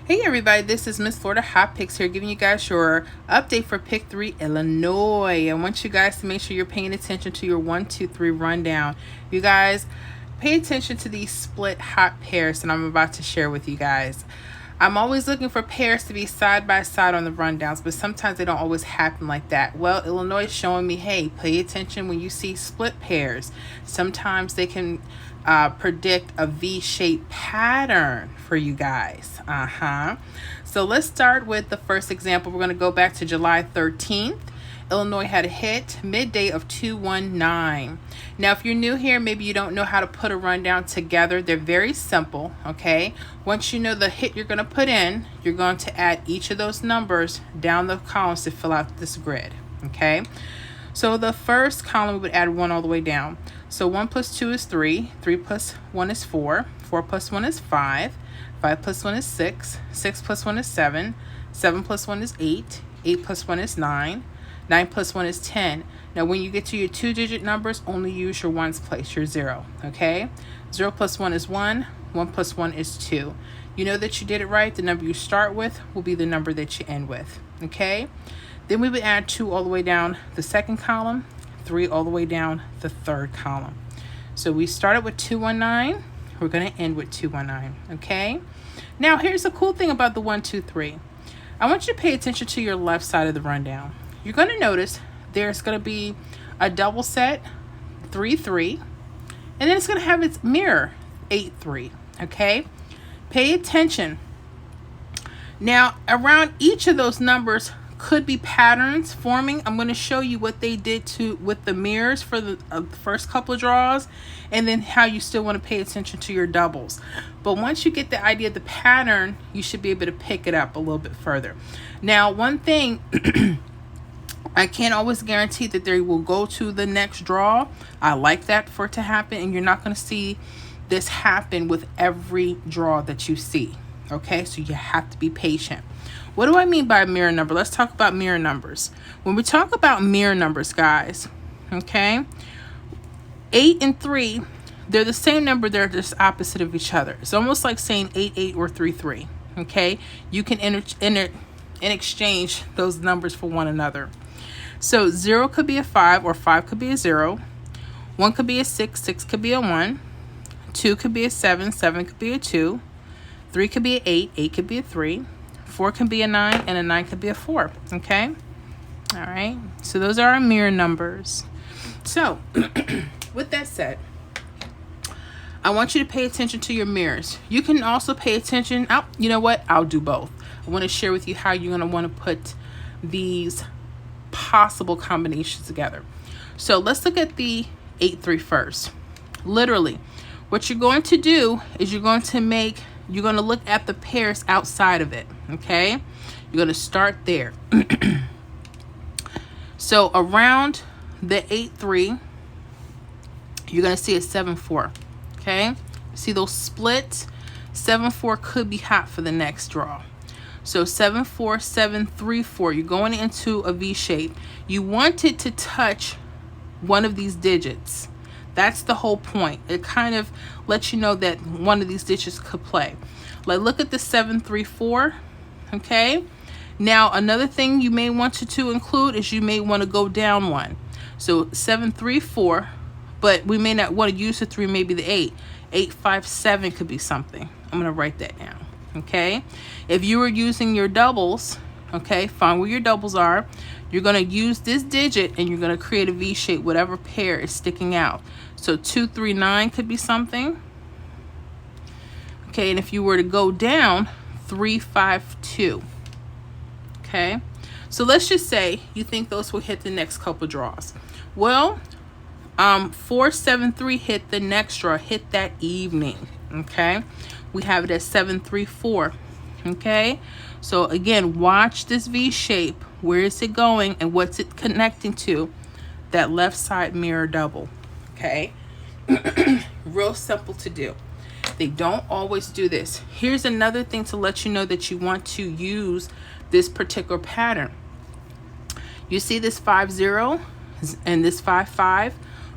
Hey everybody, this is Miss Florida Hot Picks here, giving you guys your update for Pick 3 Illinois. I want you guys to make sure you're paying attention to your 1, 2, 3 rundown. You guys, pay attention to these split hot pairs that I'm about to share with you guys. I'm always looking for pairs to be side by side on the rundowns, but sometimes they don't always happen like that. Well, Illinois is showing me, hey, pay attention when you see split pairs. Sometimes they can predict a V-shaped pattern for you guys. So let's start with the first example. We're going to go back to July 13th. Illinois had a hit midday of 219. Now, if you're new here, maybe you don't know how to put a rundown together. They're very simple, okay? Once you know the hit you're going to put in, you're going to add each of those numbers down the columns to fill out this grid, okay? So the first column, we would add 1 all the way down. So 1 plus 2 is 3. 3 plus 1 is 4. 4 plus 1 is 5. 5 plus 1 is 6. 6 plus 1 is 7. 7 plus 1 is 8. 8 plus 1 is 9. 9 plus 1 is 10. Now, when you get to your 2-digit numbers, only use your ones place, your 0, okay? 0 plus 1 is 1. 1 plus 1 is 2. You know that you did it right. The number you start with will be the number that you end with, okay? Then we would add 2 all the way down the second column, 3 all the way down the third column. So we started with 219. We're going to end with 219, okay? Now, here's the cool thing about the 1, 2, 3. I want you to pay attention to your left side of the rundown. You're going to notice there's going to be a double set, 3, 3, and then it's going to have its mirror, 8, 3, okay? Pay attention. Now, around each of those numbers could be patterns forming. I'm going to show you what they did with the mirrors for the first couple of draws, and then how you still want to pay attention to your doubles. But once you get the idea of the pattern, you should be able to pick it up a little bit further. Now, one thing, I can't always guarantee that they will go to the next draw. I like that for it to happen, and you're not going to see this happen with every draw that you see. Okay, so you have to be patient. What do I mean by mirror number? Let's talk about mirror numbers. When we talk about mirror numbers, guys, okay, 8 and 3, they're the same number. They're just opposite of each other. It's almost like saying 8, 8 or 3, 3. Okay, you can exchange those numbers for one another. So 0 could be a 5, or 5 could be a 0. 1 could be a 6, 6 could be a 1. 2 could be a 7, 7 could be a 2. 3 could be an 8, 8 could be a 3. 4 can be a 9, and a 9 could be a 4, okay? All right, so those are our mirror numbers. So, with that said, I want you to pay attention to your mirrors. You can also pay attention, you know what? I'll do both. I want to share with you how you're going to want to put these possible combinations together. So, let's look at the 8, 3 first. Literally, what you're going to do is you're going to look at the pairs outside of it, okay? You're going to start there. So around the 8, 3, you're going to see a 7, 4, okay? See those splits? 7, 4 could be hot for the next draw. So 7, 4, 7, 3, 4. You're going into a V shape. You want it to touch one of these digits. That's the whole point. It kind of lets you know that one of these digits could play. Like, look at the 7, 3, 4. Okay. Now, another thing you may want to include is you may want to go down one. So 7, 3, 4. But we may not want to use the 3, maybe the 8. 8, 5, 7 could be something. I'm going to write that down. Okay. If you were using your doubles, okay, find where your doubles are. You're going to use this digit and you're going to create a V shape, whatever pair is sticking out. So 2, 3, 9 could be something. Okay, and if you were to go down, 3, 5, 2. Okay, so let's just say you think those will hit the next couple draws. Well, 4, 7, 3 hit the next draw, hit that evening. Okay, we have it at 7, 3, 4. Okay, so again, watch this V shape. Where is it going and what's it connecting to? That left side mirror double. Okay, real simple to do. They don't always do this. Here's another thing to let you know that you want to use this particular pattern. You see this 5, 0 and this 5, 5.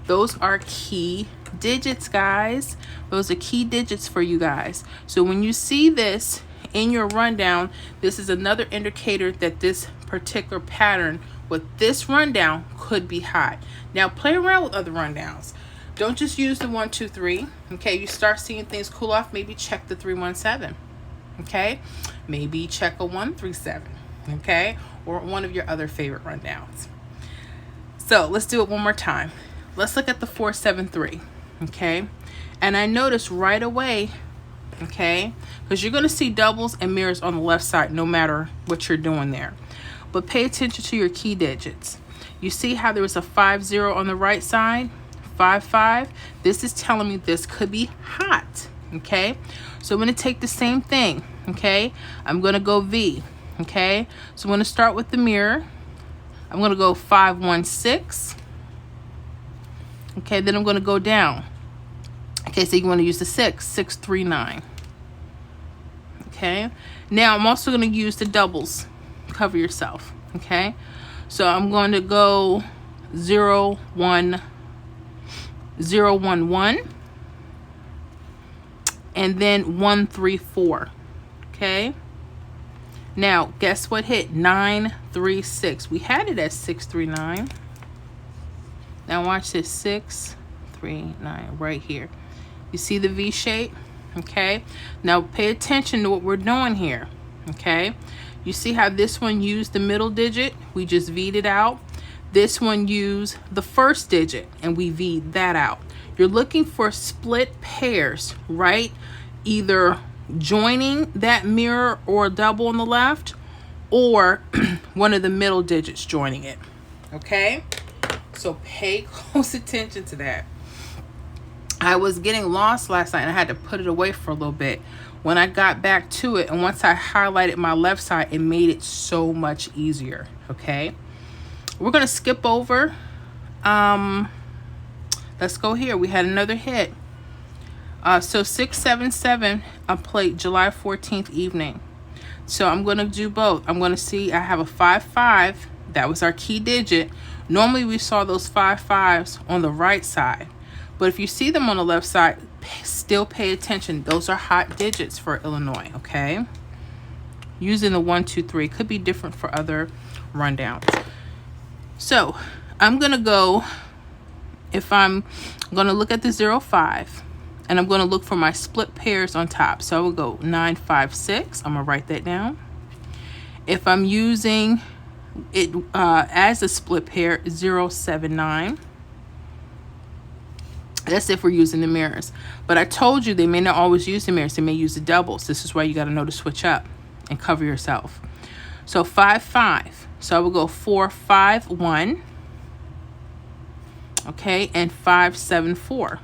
Those are key digits, guys. Those are key digits for you guys. So when you see this in your rundown, this is another indicator that this particular pattern with this rundown could be hot. Now play around with other rundowns. Don't just use the 1, 2, 3. Okay, you start seeing things cool off, maybe check the 3, 1, 7. Okay, maybe check a 1, 3, 7. Okay, or one of your other favorite rundowns. So let's do it one more time. Let's look at the 4, 7, 3. Okay, and I noticed right away, okay, because you're going to see doubles and mirrors on the left side no matter what you're doing there. But pay attention to your key digits. You see how there was a 5, 0 on the right side? 5, 5. This is telling me this could be hot. Okay, so I'm going to take the same thing. Okay, I'm going to go V. Okay, so I'm going to start with the mirror. I'm going to go 5, 1, 6. Okay, then I'm going to go down. Okay, so you want to use the 6, 6, 3, 9. Okay, now I'm also going to use the doubles. Cover yourself. Okay, so I'm going to go 0, 1, 0, 1, 1, and then 1, 3, 4. Okay, now guess what hit? 9, 3, 6. We had it at 6, 3, 9. Now watch this. 6, 3, 9 right here. You see the V shape? Okay, now pay attention to what we're doing here. Okay, you see how this one used the middle digit? We just V'd it out. This one used the first digit and we V'd that out. You're looking for split pairs, right? Either joining that mirror or double on the left, or one of the middle digits joining it. Okay, so pay close attention to that. I was getting lost last night and I had to put it away for a little bit. When I got back to it, and once I highlighted my left side, it made it so much easier. Okay, we're gonna skip over. Let's go here. We had another hit. So 677 I played July 14th evening. So I'm gonna do both. I'm gonna see I have a 5, 5. That was our key digit. Normally we saw those 5, 5s on the right side, but if you see them on the left side, still pay attention. Those are hot digits for Illinois. Okay, using the 1, 2, 3 could be different for other rundowns. So I'm gonna go, if I'm gonna look at the 0, 5, and I'm gonna look for my split pairs on top. So I will go 9, 5, 6. I'm gonna write that down. If I'm using it as a split pair, 0, 7, 9. That's if we're using the mirrors. But I told you they may not always use the mirrors. They may use the doubles. This is why you got to know to switch up and cover yourself. So 5, 5. So I will go 4, 5, 1. Okay, and 5, 7, 4.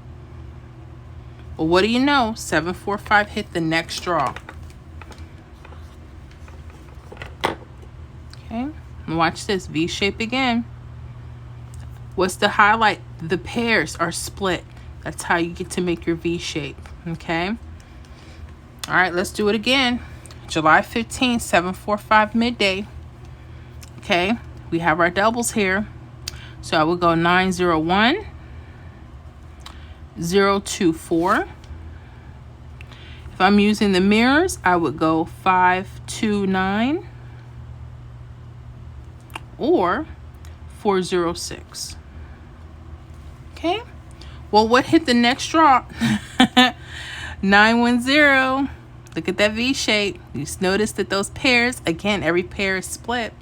Well, what do you know? 7, 4, 5 hit the next draw. Okay, and watch this. V shape again. What's the highlight? The pairs are split. That's how you get to make your V shape. Okay. All right, let's do it again. July 15th, 7:45 midday. Okay, we have our doubles here. So I will go 9, 0, 1, 0, 2, 4. If I'm using the mirrors, I would go 5, 2, 9, or 4, 0, 6. Okay, well, what hit the next draw? 9, 1, 0. Look at that V shape. You just notice that those pairs, again, every pair is split.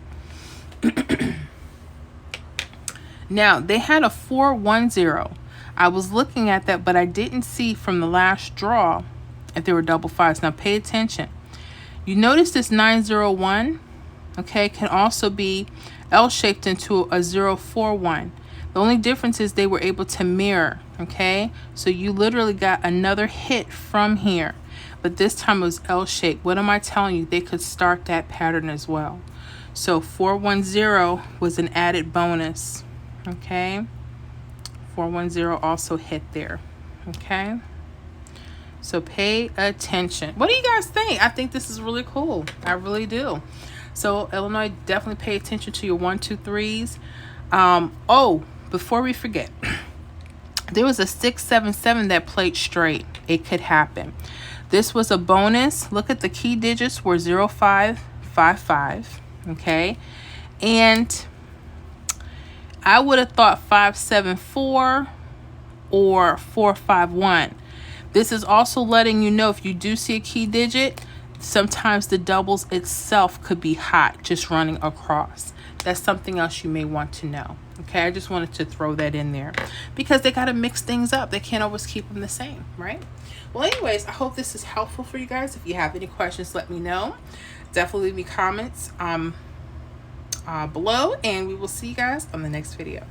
Now, they had a 4, 1, 0. I was looking at that, but I didn't see from the last draw if there were double 5s. Now, pay attention. You notice this 9, 0, 1, okay, can also be L-shaped into a 0, 4, 1. The only difference is they were able to mirror, okay? So you literally got another hit from here, but this time it was L-shaped. What am I telling you? They could start that pattern as well. So 4, 1, 0 was an added bonus, okay? 4, 1, 0 also hit there, okay? So pay attention. What do you guys think? I think this is really cool. I really do. So Illinois, definitely pay attention to your 1, 2, 3s. Oh, before we forget, there was a 6, 7, 7 that played straight. It could happen. This was a bonus. Look at the key digits were 0555. Okay. And I would have thought 574 or 451. This is also letting you know if you do see a key digit, sometimes the doubles itself could be hot just running across. That's something else you may want to know. Okay, I just wanted to throw that in there because they got to mix things up. They can't always keep them the same, right? Well, anyways, I hope this is helpful for you guys. If you have any questions, let me know. Definitely leave me comments below, and we will see you guys on the next video.